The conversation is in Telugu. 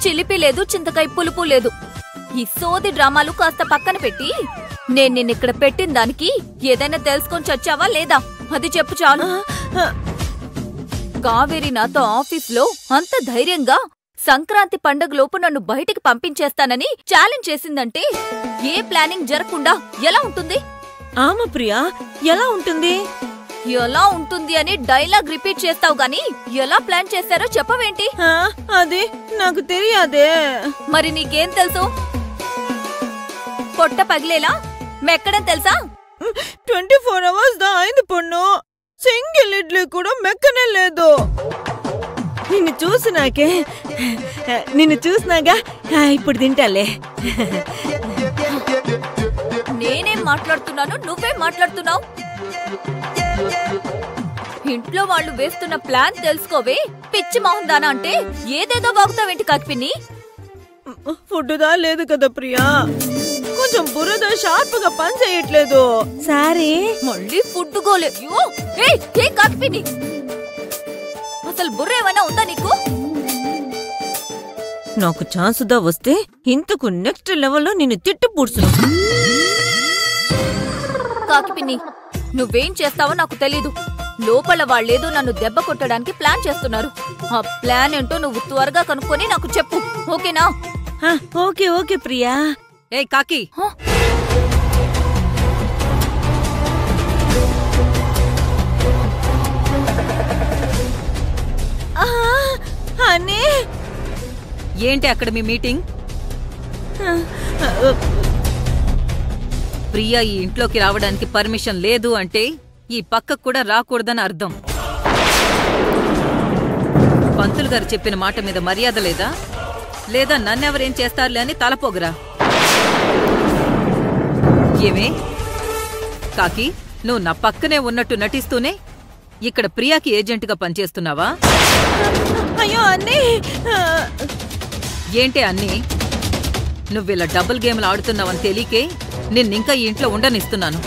చిలిపి లేదు, చింతకాయ పులుపు లేదు. ఈ సోది డ్రామాలు కాస్త పక్కన పెట్టి నేను నిన్నిక్కడ పెట్టిన దానికి ఏదైనా తెలుసుకొని చచ్చావా లేదా అది చెప్పు చాలు. కావేరి నాతో ఆఫీస్లో అంత ధైర్యంగా సంక్రాంతి పండగలోపు నన్ను బయటికి పంపించేస్తానని ఛాలెంజ్ చేసిందంటే ఏ ప్లానింగ్ జరగకుండా ఎలా ఉంటుంది? ఆమా ప్రియా, ఎలా ఉంటుంది? ఎలా ఉంటుంది అని డైలాగ్ రిపీట్ చేస్తావు గాని ఎలా ప్లాన్ చేశారో చెప్పవేంటి? అది నాకు తెలియదే. మరి నీకేం తెలుసు? పొట్ట పగిలేలా మెక్కడం తెలుసా? 24 hours దా అయింది పొన్ను, సింగిల్ ఇడ్లీ కూడా మెక్కనే లేదు. నిన్ను చూసినాగా ఇప్పుడు తింటాలే. నేనేం మాట్లాడుతున్నాను, నువ్వేం మాట్లాడుతున్నావు? ఇంట్లో వాళ్ళు వేస్తున్న ప్లాన్ తెలుసుకోవే. పిచ్చి మోహందానా అంటే ఏదేదో బాగుతావేంటి కాకిపిన్ని? ఫుడ్ దా లేదు కదా ప్రియా, కొంచెం బుర్రద షార్ప్ గా పని చేయట్లేదు. సరే మళ్ళీ ఫుడ్ గోలే. కాకిపిన్ని, అసలు బుర్ర ఏమైనా ఉందా నీకు? నాకు ఛాన్స్ దా వస్తే ఇంతకు నెక్స్ట్ లెవెల్లో నిన్ను తిట్టు పూడ్చును. కాకిపిన్ని, నువ్వేం చేస్తావో నాకు తెలీదు. లోపల వాళ్ళేదో నన్ను దెబ్బ కొట్టడానికి ప్లాన్ చేస్తున్నారు. ఆ ప్లాన్ ఏంటో నువ్వు త్వరగా కనుక్కొని నాకు చెప్పు, ఓకేనా? Okay okay Priya. ఏ కాకి, అనే ఏంటి అక్కడ మీ మీటింగ్? ప్రియా ఈ ఇంట్లోకి రావడానికి పర్మిషన్ లేదు అంటే ఈ పక్కకు కూడా రాకూడదని అర్థం. పంతులు గారు చెప్పిన మాట మీద మర్యాద లేదా? లేదా నన్నెవరేం చేస్తారులే అని తలపోగరా? ఏమే కాకి, నువ్వు నా పక్కనే ఉన్నట్టు నటిస్తూనే ఇక్కడ ప్రియాకి ఏజెంట్గా పనిచేస్తున్నావా? అయ్యో అన్నీ. ఏంటి అన్నీ? నువ్విలా డబుల్ గేమ్లు ఆడుతున్నావని తెలియకే నిన్నింకా ఈ ఇంట్లో ఉండనిస్తున్నాను.